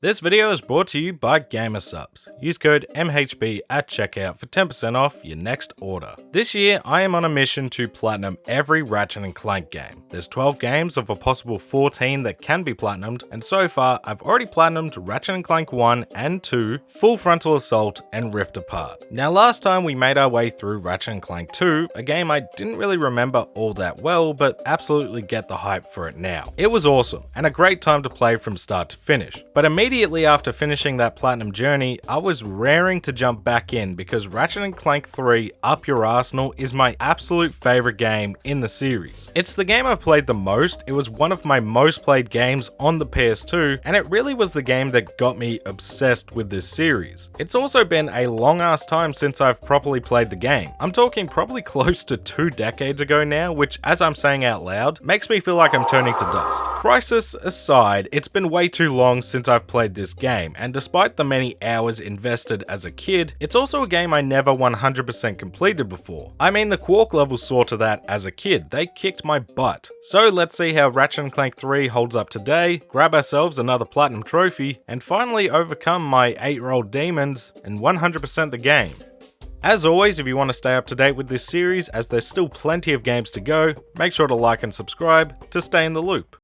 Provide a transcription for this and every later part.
This video is brought to you by GamerSupps. Use code MHB at checkout for 10% off your next order. This year, I am on a mission to platinum every Ratchet & Clank game. There's 12 games of a possible 14 that can be platinumed, and so far, I've already platinumed Ratchet & Clank 1 and 2, Full Frontal Assault, and Rift Apart. Now last time we made our way through Ratchet & Clank 2, a game I didn't really remember all that well, but absolutely get the hype for it now. It was awesome, and a great time to play from start to finish. But immediately after finishing that platinum journey, I was raring to jump back in because Ratchet & Clank 3 Up Your Arsenal is my absolute favorite game in the series. It's the game I've played the most, it was one of my most played games on the PS2, and it really was the game that got me obsessed with this series. It's also been a long ass time since I've properly played the game. I'm talking probably close to 2 decades ago now, which as I'm saying out loud, makes me feel like I'm turning to dust. Crisis aside, it's been way too long since I've played this game, and despite the many hours invested as a kid, it's also a game I never 100% completed before. I mean, the Quark levels saw to that as a kid, they kicked my butt. So let's see how Ratchet & Clank 3 holds up today, grab ourselves another platinum trophy, and finally overcome my 8-year-old demons and 100% the game. As always, if you want to stay up to date with this series, as there's still plenty of games to go, make sure to like and subscribe to stay in the loop.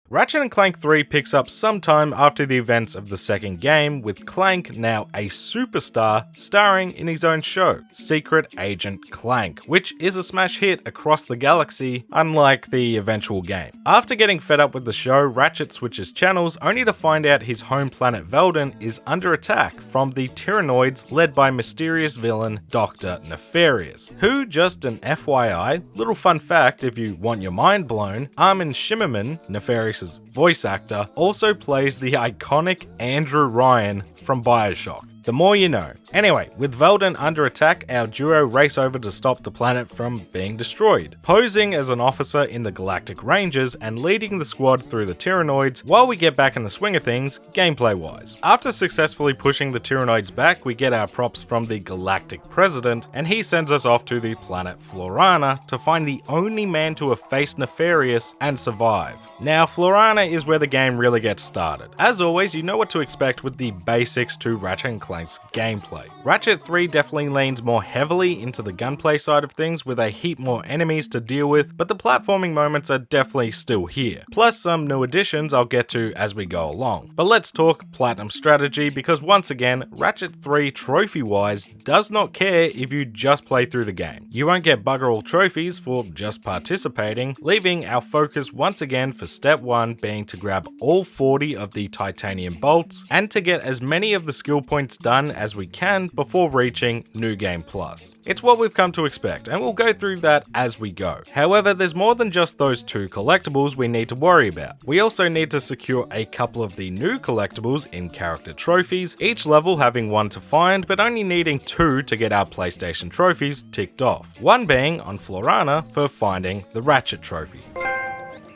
Ratchet & Clank 3 picks up sometime after the events of the second game, with Clank now a superstar starring in his own show, Secret Agent Clank, which is a smash hit across the galaxy, unlike the eventual game. After getting fed up with the show, Ratchet switches channels only to find out his home planet Veldin is under attack from the Tyrannoids led by mysterious villain Dr. Nefarious, who, just an FYI, little fun fact if you want your mind blown, Armin Shimmerman, Nefarious' voice actor, also plays the iconic Andrew Ryan from BioShock. The more you know. Anyway, with Veldin under attack, our duo race over to stop the planet from being destroyed, posing as an officer in the Galactic Rangers and leading the squad through the Tyrannoids while we get back in the swing of things, gameplay-wise. After successfully pushing the Tyrannoids back, we get our props from the Galactic President, and he sends us off to the planet Florana to find the only man to have faced Nefarious and survive. Now, Florana is where the game really gets started. As always, you know what to expect with the basics to Ratchet & Clank's gameplay. Ratchet 3 definitely leans more heavily into the gunplay side of things with a heap more enemies to deal with, but the platforming moments are definitely still here. Plus some new additions I'll get to as we go along. But let's talk platinum strategy, because once again, Ratchet 3 trophy-wise does not care if you just play through the game. You won't get bugger all trophies for just participating, leaving our focus once again for step 1 being to grab all 40 of the titanium bolts and to get as many of the skill points done as we can before reaching New Game Plus. It's what we've come to expect, and we'll go through that as we go. However, there's more than just those 2 collectibles we need to worry about. We also need to secure a couple of the new collectibles in character trophies, each level having 1 to find, but only needing 2 to get our PlayStation trophies ticked off. One being on Florana for finding the Ratchet trophy.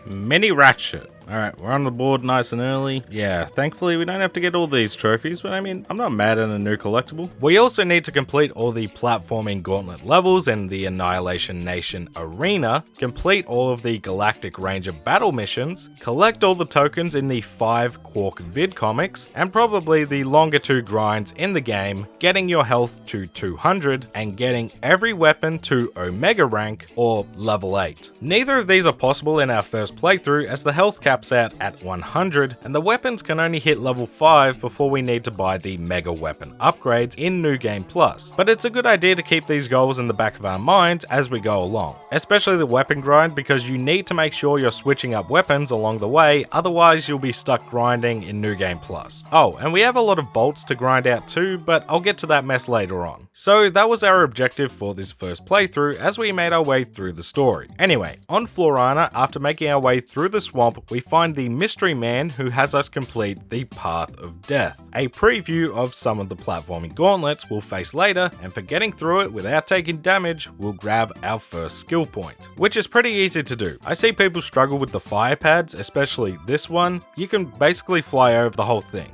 Mini Ratchet. Alright, we're on the board nice and early. Yeah, thankfully we don't have to get all these trophies, but I mean, I'm not mad at a new collectible. We also need to complete all the platforming gauntlet levels in the Annihilation Nation arena, complete all of the Galactic Ranger battle missions, collect all the tokens in the 5 Quark vid comics, and probably the longer 2 grinds in the game, getting your health to 200 and getting every weapon to Omega rank or level 8. Neither of these are possible in our first playthrough, as the health cap out at 100, and the weapons can only hit level 5 before we need to buy the mega weapon upgrades in New Game Plus. But it's a good idea to keep these goals in the back of our minds as we go along, especially the weapon grind, because you need to make sure you're switching up weapons along the way, otherwise you'll be stuck grinding in New Game Plus. Oh, and we have a lot of bolts to grind out too, but I'll get to that mess later on. So that was our objective for this first playthrough as we made our way through the story. Anyway, on Florana, after making our way through the swamp, we find the mystery man who has us complete the Path of Death, a preview of some of the platforming gauntlets we'll face later, and for getting through it without taking damage, we'll grab our first skill point, which is pretty easy to do. I see people struggle with the fire pads, especially this one. You can basically fly over the whole thing.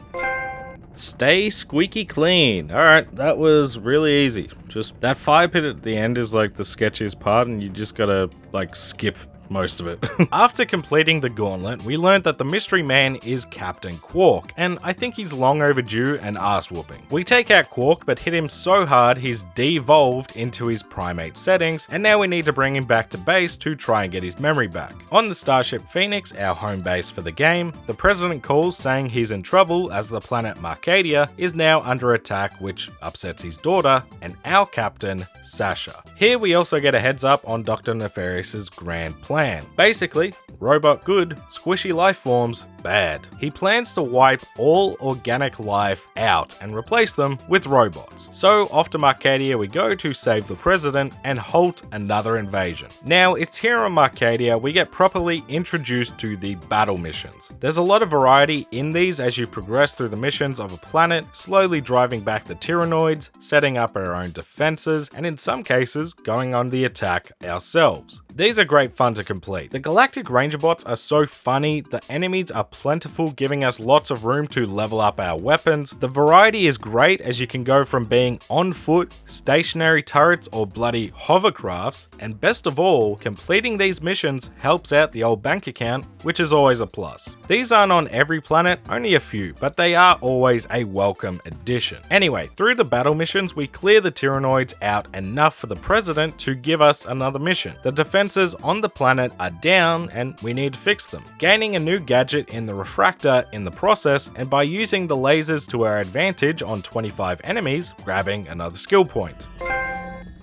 Stay squeaky clean. Alright, that was really easy. Just that fire pit at the end is like the sketchiest part, and you just gotta like skip most of it. After completing the gauntlet, we learned that the mystery man is Captain Quark, and I think he's long overdue an ass whooping. We take out Quark, but hit him so hard he's devolved into his primate settings, and now we need to bring him back to base to try and get his memory back. On the Starship Phoenix, our home base for the game, the president calls saying he's in trouble as the planet Marcadia is now under attack, which upsets his daughter and our captain, Sasha. Here we also get a heads up on Dr. Nefarious's grand plan. Basically, robot good, squishy life forms bad. He plans to wipe all organic life out and replace them with robots. So off to Marcadia we go to save the president and halt another invasion. Now it's here on Marcadia we get properly introduced to the battle missions. There's a lot of variety in these as you progress through the missions of a planet, slowly driving back the Tyrannoids, setting up our own defenses, and in some cases going on the attack ourselves. These are great fun to complete. The Galactic Ranger bots are so funny, the enemies are plentiful, giving us lots of room to level up our weapons. The variety is great as you can go from being on foot, stationary turrets, or bloody hovercrafts, and best of all, completing these missions helps out the old bank account, which is always a plus. These aren't on every planet, only a few, but they are always a welcome addition. Anyway, through the battle missions, we clear the Tyrannoids out enough for the president to give us another mission. The defenses on the planet are down and we need to fix them, gaining a new gadget in the refractor in the process, and by using the lasers to our advantage on 25 enemies, grabbing another skill point.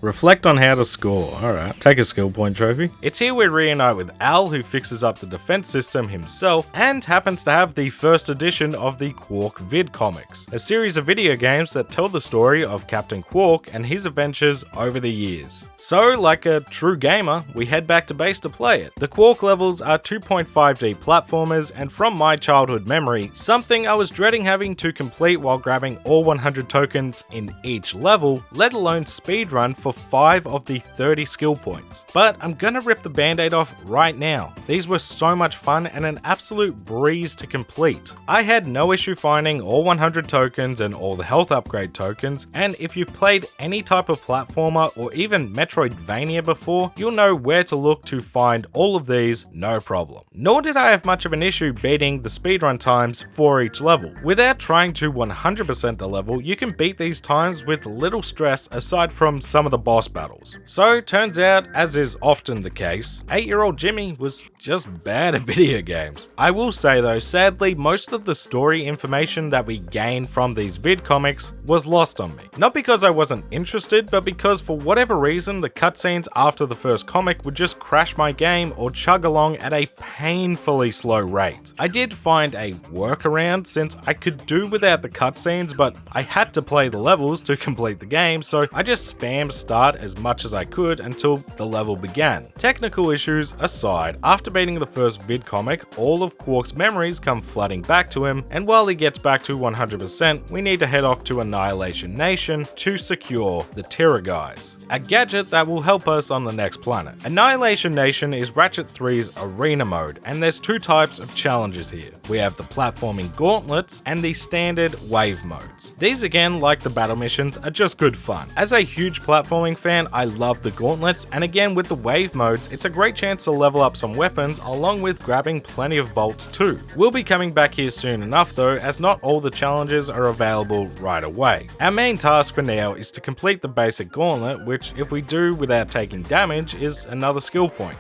Reflect on how to score. Alright, take a skill point trophy. It's here we reunite with Al, who fixes up the defense system himself and happens to have the first edition of the Quark vid comics, a series of video games that tell the story of Captain Quark and his adventures over the years. So, like a true gamer, we head back to base to play it. The Quark levels are 2.5D platformers, and from my childhood memory, something I was dreading having to complete while grabbing all 100 tokens in each level, let alone speedrun for 5 of the 30 skill points. But I'm gonna rip the band-aid off right now. These were so much fun and an absolute breeze to complete. I had no issue finding all 100 tokens and all the health upgrade tokens, and if you've played any type of platformer or even Metroidvania before, you'll know where to look to find all of these, no problem. Nor did I have much of an issue beating the speedrun times for each level. Without trying to 100% the level, you can beat these times with little stress aside from some of the boss battles. So turns out, as is often the case, 8-year-old Jimmy was just bad at video games. I will say though, sadly, most of the story information that we gained from these vid comics was lost on me. Not because I wasn't interested, but because for whatever reason, the cutscenes after the first comic would just crash my game or chug along at a painfully slow rate. I did find a workaround since I could do without the cutscenes, but I had to play the levels to complete the game, so I just spammed start as much as I could until the level began. Technical issues aside, after beating the first vid comic, all of Quark's memories come flooding back to him, and while he gets back to 100%, we need to head off to Annihilation Nation to secure the Terror Guys, a gadget that will help us on the next planet. Annihilation Nation is Ratchet 3's arena mode, and there's two types of challenges here. We have the platforming gauntlets and the standard wave modes. These again, like the battle missions, are just good fun. As a huge platforming fan, I love the gauntlets, and again with the wave modes, it's a great chance to level up some weapons along with grabbing plenty of bolts too. We'll be coming back here soon enough though, as not all the challenges are available right away. Our main task for now is to complete the basic gauntlet, which if we do without taking damage is another skill point.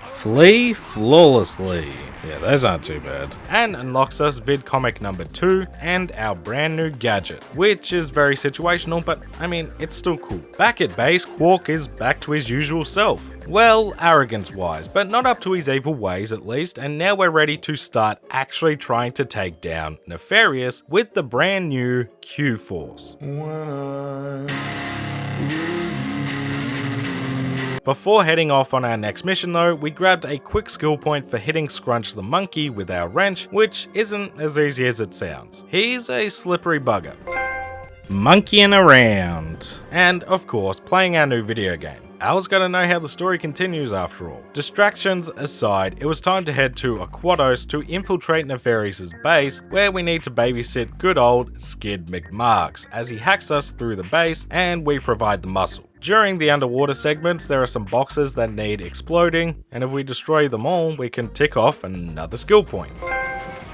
Flee flawlessly. Yeah, those aren't too bad. And unlocks us vid comic number 2 and our brand new gadget, which is very situational, but I mean, it's still cool. Back at base, Quark is back to his usual self. Well, arrogance-wise, but not up to his evil ways at least, and now we're ready to start actually trying to take down Nefarious with the brand new Q-Force. Before heading off on our next mission though, we grabbed a quick skill point for hitting Scrunch the monkey with our wrench, which isn't as easy as it sounds. He's a slippery bugger. Monkeying around. And of course, playing our new video game. Al's gotta know how the story continues after all. Distractions aside, it was time to head to Aquatos to infiltrate Nefarious' base, where we need to babysit good old Skid McMarks as he hacks us through the base and we provide the muscle. During the underwater segments, there are some boxes that need exploding, and if we destroy them all, we can tick off another skill point.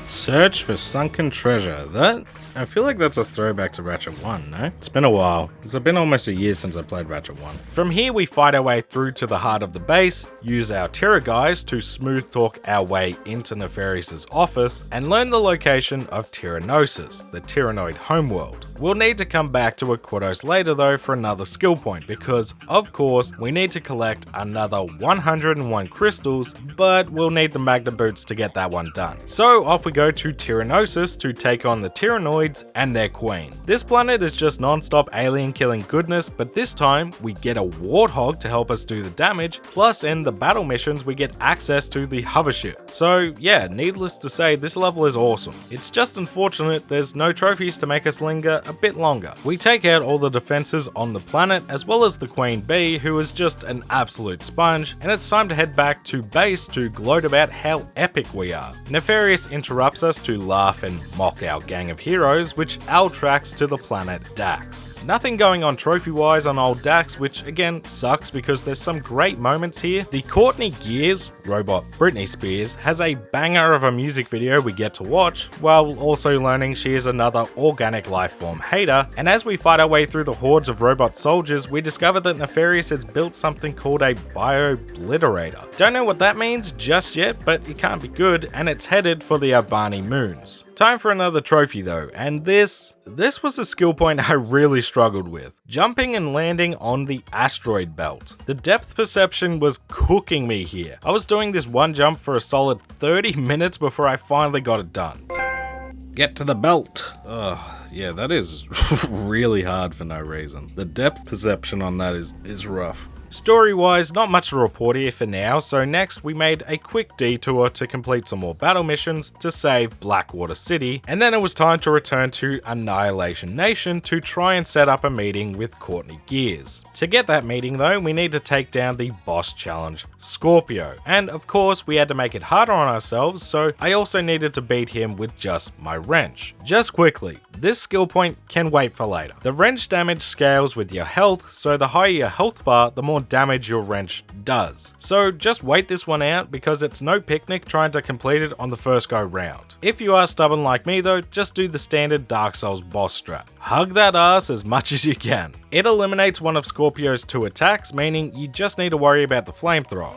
Search for sunken treasure. I feel like that's a throwback to Ratchet 1, no? It's been a while. It's been almost a year since I played Ratchet 1. From here, we fight our way through to the heart of the base, use our Terror guys to smooth talk our way into Nefarious's office, and learn the location of Tyrannosis, the Tyrannoid homeworld. We'll need to come back to Aquatos later though for another skill point because, of course, we need to collect another 101 crystals, but we'll need the Magna Boots to get that one done. So off we go to Tyrannosis to take on the Tyrannoids and their queen. This planet is just non-stop alien killing goodness, but this time we get a warthog to help us do the damage, plus in the battle missions we get access to the hovership. So yeah, needless to say, this level is awesome. It's just unfortunate there's no trophies to make us linger a bit longer. We take out all the defenses on the planet as well as the queen bee, who is just an absolute sponge, and it's time to head back to base to gloat about how epic we are. Nefarious interrupts us to laugh and mock our gang of heroes, which Al tracks to the planet Dax. Nothing going on trophy-wise on old Dax, which again sucks because there's some great moments here. The Courtney Gears, robot Britney Spears, has a banger of a music video we get to watch, while also learning she is another organic life form hater, and as we fight our way through the hordes of robot soldiers, we discover that Nefarious has built something called a bio-obliterator. Don't know what that means just yet, but it can't be good, and it's headed for the Albani moons. Time for another trophy though, and this was a skill point I really struggled with. Jumping and landing on the asteroid belt. The depth perception was cooking me here. I was doing this one jump for a solid 30 minutes before I finally got it done. Get to the belt. Ugh, yeah, that is really hard for no reason. The depth perception on that is rough. Story-wise, not much to report here for now, so next we made a quick detour to complete some more battle missions to save Blackwater City, and then it was time to return to Annihilation Nation to try and set up a meeting with Courtney Gears. To get that meeting though, we need to take down the boss challenge, Scorpio, and of course we had to make it harder on ourselves, so I also needed to beat him with just my wrench. Just quickly, this skill point can wait for later. The wrench damage scales with your health, so the higher your health bar, the more damage your wrench does. So just wait this one out because it's no picnic trying to complete it on the first go round. If you are stubborn like me though, just do the standard Dark Souls boss strat. Hug that ass as much as you can. It eliminates one of Scorpio's 2 attacks, meaning you just need to worry about the flamethrower.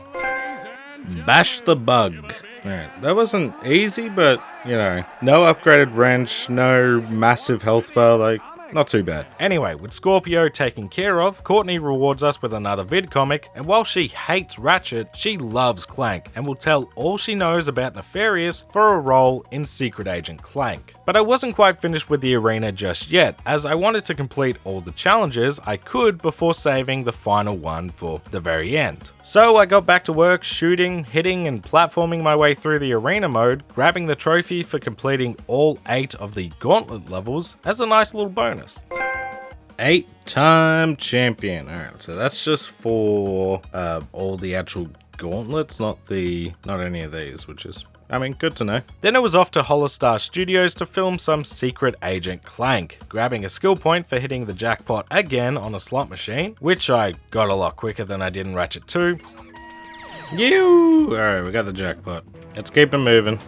Bash the bug. Alright, that wasn't easy, but you know, no upgraded wrench, no massive health bar, like, not too bad. Anyway, with Scorpio taken care of, Courtney rewards us with another vid comic, and while she hates Ratchet, she loves Clank and will tell all she knows about Nefarious for a role in Secret Agent Clank. But I wasn't quite finished with the arena just yet, as I wanted to complete all the challenges I could before saving the final one for the very end. So I got back to work shooting, hitting, and platforming my way through the arena mode, grabbing the trophy for completing all 8 of the gauntlet levels as a nice little bonus. 8-time champion. Alright, so that's just for all the actual gauntlets, not any of these, which is, I mean, good to know. Then it was off to Holostar Studios to film some Secret Agent Clank, grabbing a skill point for hitting the jackpot again on a slot machine, which I got a lot quicker than I did in Ratchet 2. Alright, we got the jackpot. Let's keep it moving.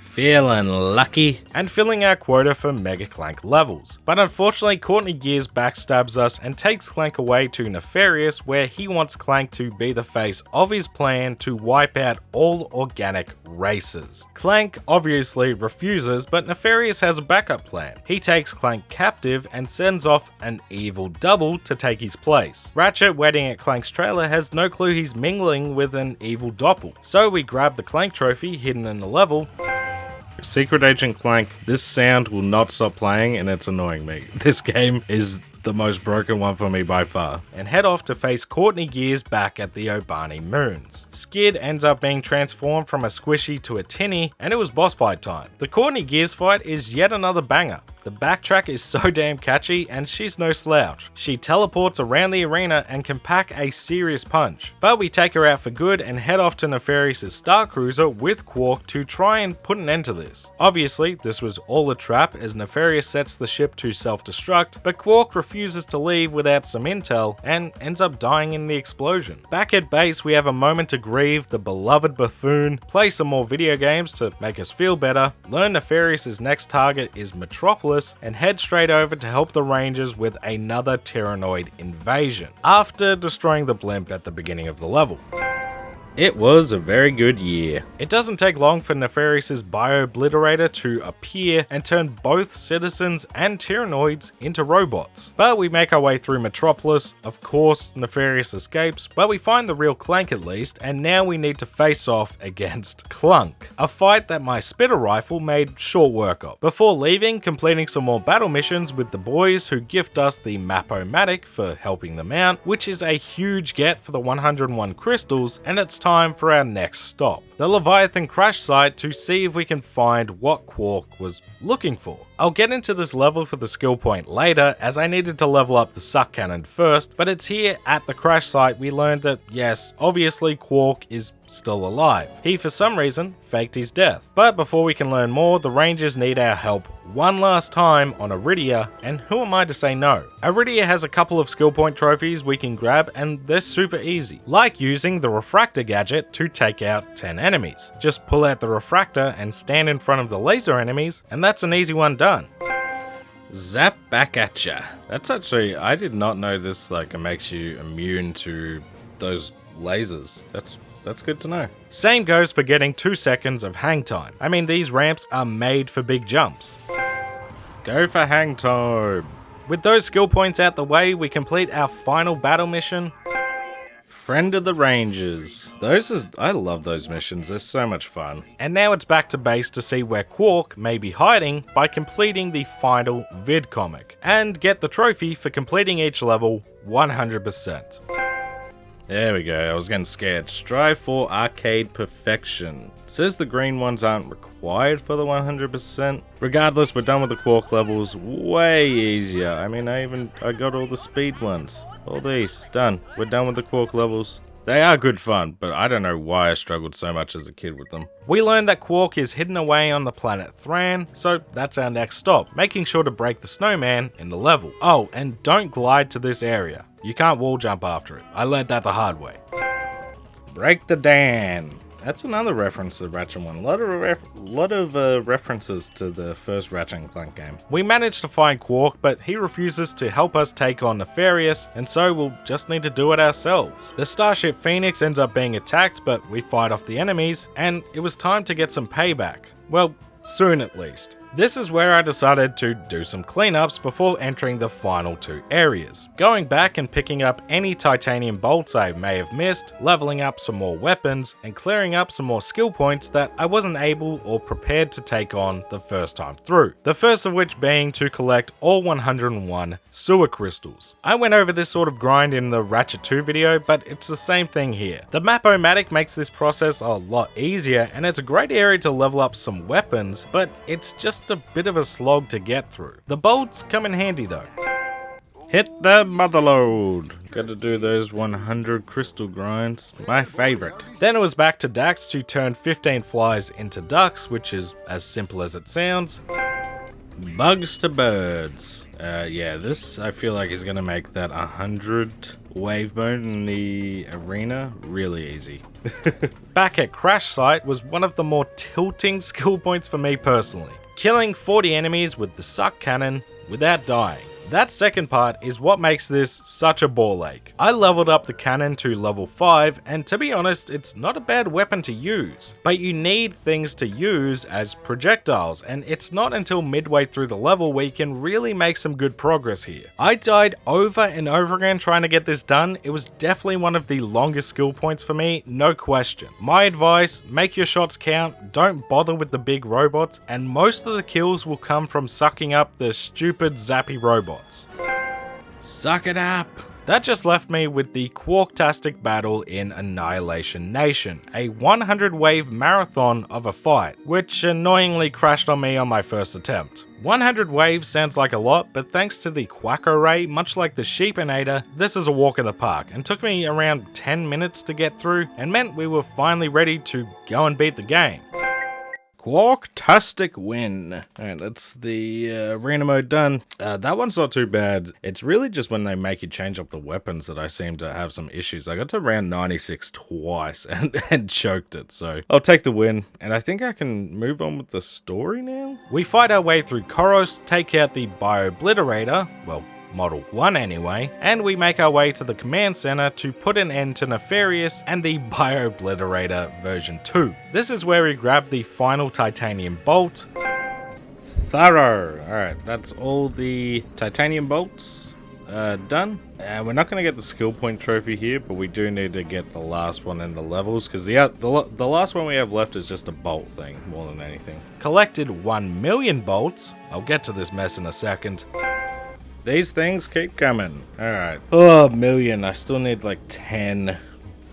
Feeling lucky, and filling our quota for Mega Clank levels. But unfortunately, Courtney Gears backstabs us and takes Clank away to Nefarious, where he wants Clank to be the face of his plan to wipe out all organic races. Clank obviously refuses, but Nefarious has a backup plan. He takes Clank captive and sends off an evil double to take his place. Ratchet, waiting at Clank's trailer, has no clue he's mingling with an evil doppel. So we grab the Clank trophy hidden in the level. Secret Agent Clank, this sound will not stop playing and it's annoying me. This game is the most broken one for me by far. And head off to face Courtney Gears back at the Albani moons. Skid ends up being transformed from a squishy to a tinny, and it was boss fight time. The Courtney Gears fight is yet another banger. The backtrack is so damn catchy, and she's no slouch. She teleports around the arena and can pack a serious punch. But we take her out for good and head off to Nefarious' Star Cruiser with Quark to try and put an end to this. Obviously, this was all a trap as Nefarious sets the ship to self-destruct, but Quark refuses to leave without some intel and ends up dying in the explosion. Back at base, we have a moment to grieve the beloved buffoon, play some more video games to make us feel better, learn Nefarious' next target is Metropolis, and head straight over to help the Rangers with another Tyrannoid invasion, after destroying the blimp at the beginning of the level. It was a very good year. It doesn't take long for Nefarious' Bio-Obliterator to appear and turn both citizens and Tyrannoids into robots. But we make our way through Metropolis. Of course, Nefarious escapes, but we find the real Clank at least, and now we need to face off against Clunk, a fight that my spitter rifle made short work of. Before leaving, completing some more battle missions with the boys who gift us the Map-O-Matic for helping them out, which is a huge get for the 101 crystals, and it's time for our next stop, the Leviathan crash site, to see if we can find what Quark was looking for. I'll get into this level for the skill point later, as I needed to level up the suck cannon first, but it's here at the crash site we learned that yes, obviously Quark is still alive. He for some reason faked his death. But before we can learn more, the Rangers need our help one last time on Iridia, and who am I to say no? Iridia has a couple of skill point trophies we can grab, and they're super easy, like using the refractor gadget to take out 10 enemies. Just pull out the refractor and stand in front of the laser enemies, and that's an easy one done. Zap back at ya. That's actually, I did not know this like makes you immune to those lasers. That's good to know. Same goes for getting 2 seconds of hang time. I mean, these ramps are made for big jumps. Go for hang time. With those skill points out the way, we complete our final battle mission. Friend of the Rangers. I love those missions, they're so much fun. And now it's back to base to see where Quark may be hiding by completing the final vid comic, and get the trophy for completing each level 100%. There we go, I was getting scared. Strive for arcade perfection. Says the green ones aren't required for the 100%. Regardless, we're done with the Quark levels. Way easier. I mean, I got all the speed ones. All these, done. We're done with the Quark levels. They are good fun, but I don't know why I struggled so much as a kid with them. We learned that Quark is hidden away on the planet Thran, so that's our next stop, making sure to break the snowman in the level. Oh, and don't glide to this area. You can't wall jump after it. I learned that the hard way. Break the dam. That's another reference to Ratchet 1. A lot of references to the first Ratchet Clank game. We managed to find Quark, but he refuses to help us take on Nefarious, and so we'll just need to do it ourselves. The Starship Phoenix ends up being attacked, but we fight off the enemies, and it was time to get some payback. Well, soon at least. This is where I decided to do some cleanups before entering the final 2 areas. Going back and picking up any titanium bolts I may have missed, leveling up some more weapons, and clearing up some more skill points that I wasn't able or prepared to take on the first time through. The first of which being to collect all 101 sewer crystals. I went over this sort of grind in the Ratchet 2 video, but it's the same thing here. The Map-O-Matic makes this process a lot easier, and it's a great area to level up some weapons, but it's just a bit of a slog to get through. The bolts come in handy though. Hit the motherload. Got to do those 100 crystal grinds. My favorite. Then it was back to Dax to turn 15 flies into ducks, which is as simple as it sounds. Bugs to birds. Yeah, this I feel like is gonna make that 100 wave mode in the arena really easy. Back at Crash Site was one of the more tilting skill points for me personally. Killing 40 enemies with the suck cannon without dying. That second part is what makes this such a ball ache. I leveled up the cannon to level 5, and to be honest, it's not a bad weapon to use, but you need things to use as projectiles, and it's not until midway through the level where you can really make some good progress here. I died over and over again trying to get this done. It was definitely one of the longest skill points for me, no question. My advice, make your shots count, don't bother with the big robots, and most of the kills will come from sucking up the stupid zappy robots. Suck it up. That just left me with the Quarktastic battle in Annihilation Nation, a 100 wave marathon of a fight, which annoyingly crashed on me on my first attempt. 100 waves sounds like a lot, but thanks to the Quack Array, much like the Sheepinator, this is a walk in the park, and took me around 10 minutes to get through, and meant we were finally ready to go and beat the game. Quarktastic win. Alright, that's the arena mode done. That one's not too bad. It's really just when they make you change up the weapons that I seem to have some issues. I got to round 96 twice and choked it, so I'll take the win. And I think I can move on with the story now? We fight our way through Koros, take out the Bio-Obliterator, well, Model 1 anyway, and we make our way to the command center to put an end to Nefarious and the Bio-Obliterator version 2. This is where we grab the final titanium bolt. Thorough! Alright, that's all the titanium bolts done. And we're not going to get the skill point trophy here, but we do need to get the last one in the levels, because the last one we have left is just a bolt thing, more than anything. Collected 1 million bolts. I'll get to this mess in a second. These things keep coming. Alright. Oh, million. I still need like 10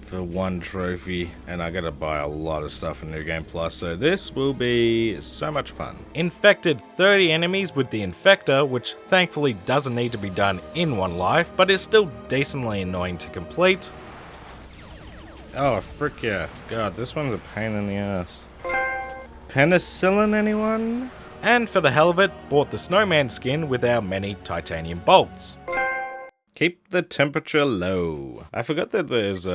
for one trophy. And I gotta buy a lot of stuff in New Game Plus. So this will be so much fun. Infected 30 enemies with the Infector, which thankfully doesn't need to be done in one life, but is still decently annoying to complete. Oh, frick yeah. God, this one's a pain in the ass. Penicillin, anyone? And for the hell of it, bought the snowman skin with our many titanium bolts. Keep the temperature low. I forgot that there's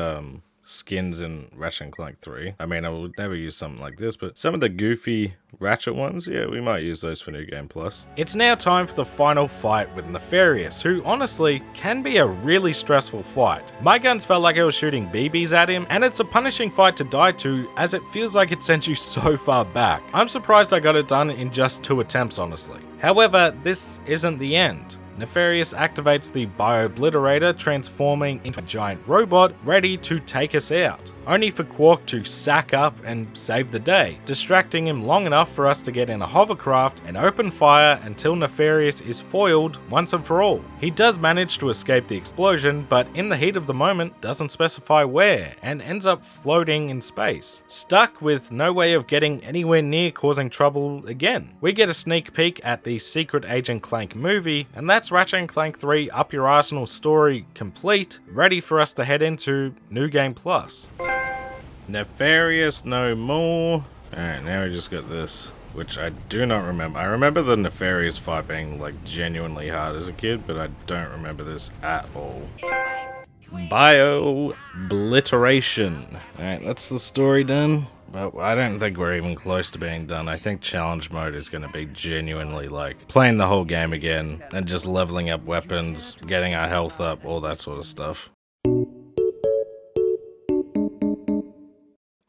skins in Ratchet Clank 3. I mean, I would never use something like this, but some of the goofy Ratchet ones, yeah, we might use those for New Game Plus. It's now time for the final fight with Nefarious, who honestly can be a really stressful fight. My guns felt like I was shooting BBs at him, and it's a punishing fight to die to, as it feels like it sends you so far back. I'm surprised I got it done in just 2 attempts, honestly. However, this isn't the end. Nefarious activates the Bio-Obliterator, transforming into a giant robot ready to take us out, only for Quark to sack up and save the day, distracting him long enough for us to get in a hovercraft and open fire until Nefarious is foiled once and for all. He does manage to escape the explosion, but in the heat of the moment doesn't specify where, and ends up floating in space, stuck with no way of getting anywhere near causing trouble again. We get a sneak peek at the Secret Agent Clank movie, and that's Ratchet Clank 3 Up Your Arsenal story complete, ready for us to head into New Game Plus. Nefarious no more. Alright, now we just got this, which I do not remember. I remember the Nefarious fight being like genuinely hard as a kid, but I don't remember this at all. Bio-Obliteration. Alright, that's the story done. But I don't think we're even close to being done. I think challenge mode is going to be genuinely like playing the whole game again and just leveling up weapons, getting our health up, all that sort of stuff.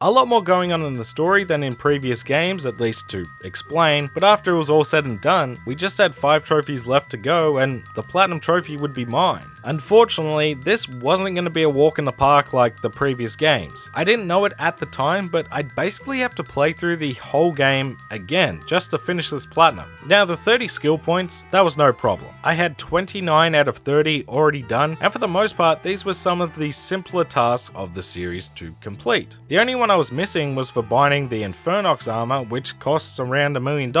A lot more going on in the story than in previous games, at least to explain, but after it was all said and done, we just had 5 trophies left to go and the Platinum Trophy would be mine. Unfortunately, this wasn't going to be a walk in the park like the previous games. I didn't know it at the time, but I'd basically have to play through the whole game again just to finish this Platinum. Now the 30 skill points, that was no problem. I had 29 out of 30 already done, and for the most part, these were some of the simpler tasks of the series to complete. The only one I was missing was for buying the Infernox armor, which costs around $1 million.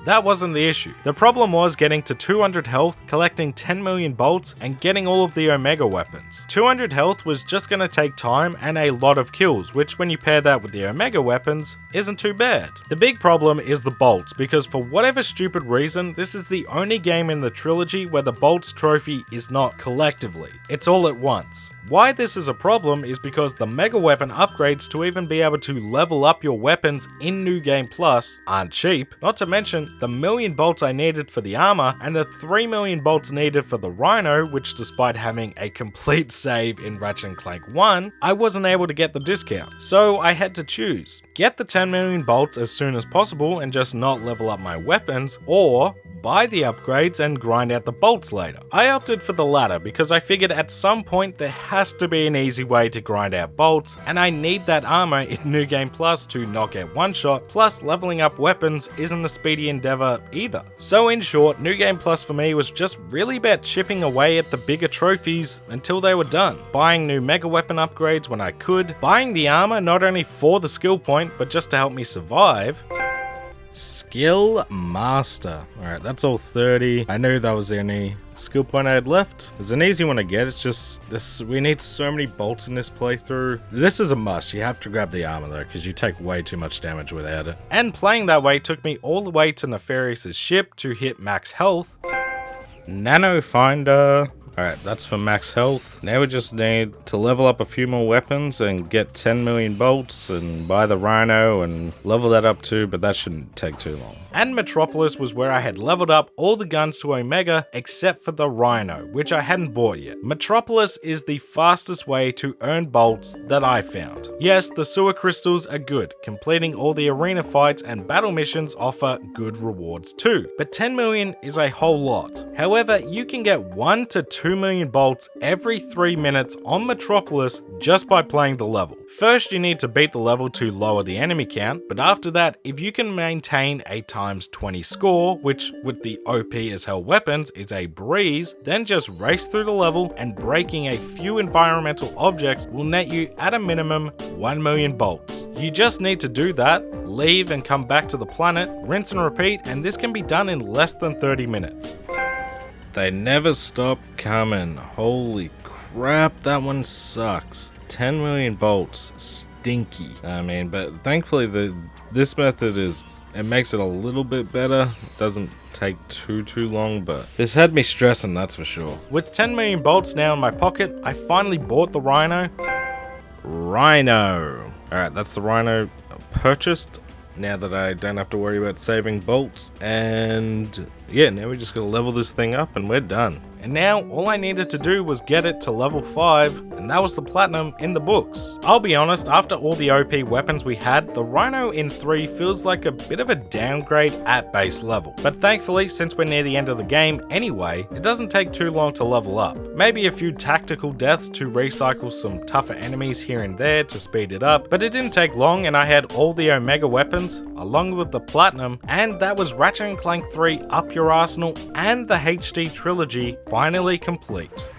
That wasn't the issue. The problem was getting to 200 health, collecting 10 million bolts, and getting all of the Omega weapons. 200 health was just going to take time and a lot of kills, which when you pair that with the Omega weapons, isn't too bad. The big problem is the bolts, because for whatever stupid reason, this is the only game in the trilogy where the bolts trophy is not collectively. It's all at once. Why this is a problem is because the Mega Weapon upgrades to even be able to level up your weapons in New Game Plus aren't cheap, not to mention the million bolts I needed for the armor and the 3 million bolts needed for the Rhino, which despite having a complete save in Ratchet Clank 1, I wasn't able to get the discount. So I had to choose. Get the 10 million bolts as soon as possible and just not level up my weapons, or buy the upgrades and grind out the bolts later. I opted for the latter because I figured at some point there has to be an easy way to grind out bolts, and I need that armor in New Game Plus to not get one shot, plus leveling up weapons isn't a speedy endeavor either. So in short, New Game Plus for me was just really about chipping away at the bigger trophies until they were done, buying new mega weapon upgrades when I could, buying the armor not only for the skill point but just to help me survive. Skill Master. Alright, that's all 30. I knew that was the only skill point I had left. It's an easy one to get, it's just this. We need so many bolts in this playthrough. This is a must. You have to grab the armor though, because you take way too much damage without it. And playing that way took me all the way to Nefarious's ship to hit max health. Nano Finder. Alright, that's for max health. Now we just need to level up a few more weapons and get 10 million bolts and buy the Rhino and level that up too, but that shouldn't take too long. And Metropolis was where I had leveled up all the guns to Omega except for the Rhino, which I hadn't bought yet. Metropolis is the fastest way to earn bolts that I found. Yes, the sewer crystals are good. Completing all the arena fights and battle missions offer good rewards too, but 10 million is a whole lot. However, you can get 1 to 2 million bolts every 3 minutes on Metropolis just by playing the level. First, you need to beat the level to lower the enemy count, but after that, if you can maintain a ×20 score, which with the OP as hell weapons is a breeze, then just race through the level and breaking a few environmental objects will net you at a minimum 1 million bolts. You just need to do that, leave and come back to the planet, rinse and repeat, and this can be done in less than 30 minutes. They never stop coming. Holy crap, that one sucks. 10 million bolts, stinky. I mean, but thankfully this method it makes it a little bit better. It doesn't take too long, but this had me stressing, that's for sure. With 10 million bolts now in my pocket, I finally bought the Rhino. Alright, that's the Rhino purchased. Now that I don't have to worry about saving bolts, and yeah, now we just gotta level this thing up and we're done. And now all I needed to do was get it to level 5, and that was the platinum in the books. I'll be honest, after all the OP weapons we had, the Rhino in 3 feels like a bit of a downgrade at base level. But thankfully, since we're near the end of the game anyway, it doesn't take too long to level up. Maybe a few tactical deaths to recycle some tougher enemies here and there to speed it up, but it didn't take long and I had all the Omega weapons, along with the platinum, and that was Ratchet & Clank 3 Up Your Arsenal and the HD trilogy finally complete.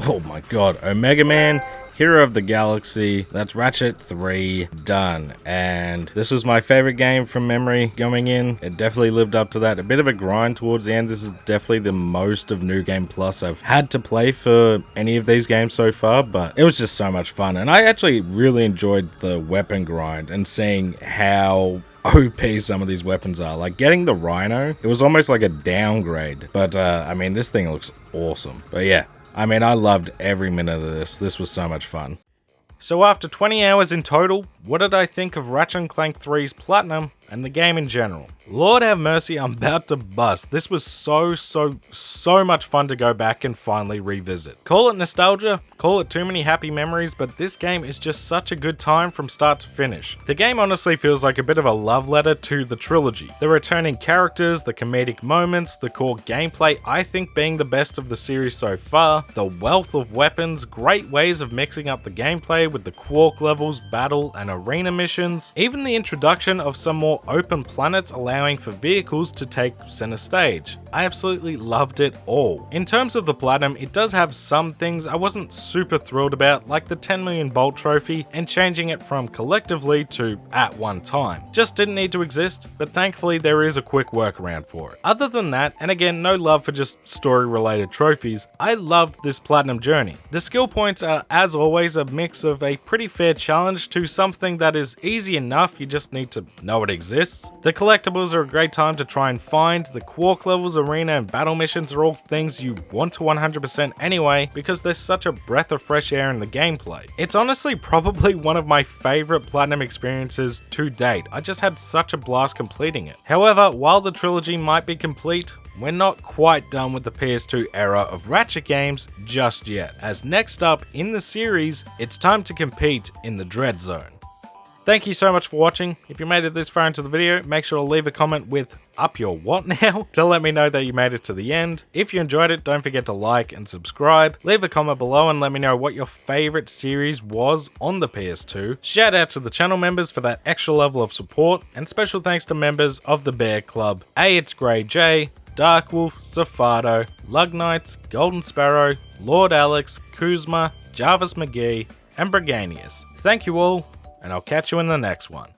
Oh my god, Omega Man, Hero of the Galaxy, that's Ratchet 3 done. And this was my favorite game from memory going in. It definitely lived up to that. A bit of a grind towards the end. This is definitely the most of New Game Plus I've had to play for any of these games so far, but it was just so much fun. And I actually really enjoyed the weapon grind and seeing how OP some of these weapons are. Like getting the Rhino, it was almost like a downgrade, but I mean, this thing looks awesome. But yeah, I mean, I loved every minute of this. This was so much fun. So after 20 hours in total, what did I think of Ratchet & Clank 3's platinum and the game in general? Lord have mercy, I'm about to bust. This was so much fun to go back and finally revisit. Call it nostalgia, call it too many happy memories, but this game is just such a good time from start to finish. The game honestly feels like a bit of a love letter to the trilogy. The returning characters, the comedic moments, the core gameplay I think being the best of the series so far, the wealth of weapons, great ways of mixing up the gameplay with the Quark levels, battle and arena missions, even the introduction of some more open planets allowing for vehicles to take center stage. I absolutely loved it all. In terms of the platinum, it does have some things I wasn't super thrilled about, like the 10 million bolt trophy and changing it from collectively to at one time. Just didn't need to exist, but thankfully there is a quick workaround for it. Other than that, and again, no love for just story related trophies, I loved this platinum journey. The skill points are, as always, a mix of a pretty fair challenge to something that is easy enough, you just need to know it exists. The collectibles are a great time to try and find. The Quark levels, arena and battle missions are all things you want to 100% anyway, because there's such a breath of fresh air in the gameplay. It's honestly probably one of my favorite platinum experiences to date. I just had such a blast completing it. However, while the trilogy might be complete, we're not quite done with the PS2 era of Ratchet games just yet, as next up in the series, it's time to compete in the Dread Zone. Thank you so much for watching. If you made it this far into the video, make sure to leave a comment with "up your what now?" to let me know that you made it to the end. If you enjoyed it, don't forget to like and subscribe. Leave a comment below and let me know what your favorite series was on the PS2. Shout out to the channel members for that extra level of support, and special thanks to members of the Bear Club: It's Grey J, Darkwolf, Zafado, Lug Knights, Golden Sparrow, Lord Alex, Kuzma, Jarvis McGee, and Briganius. Thank you all, and I'll catch you in the next one.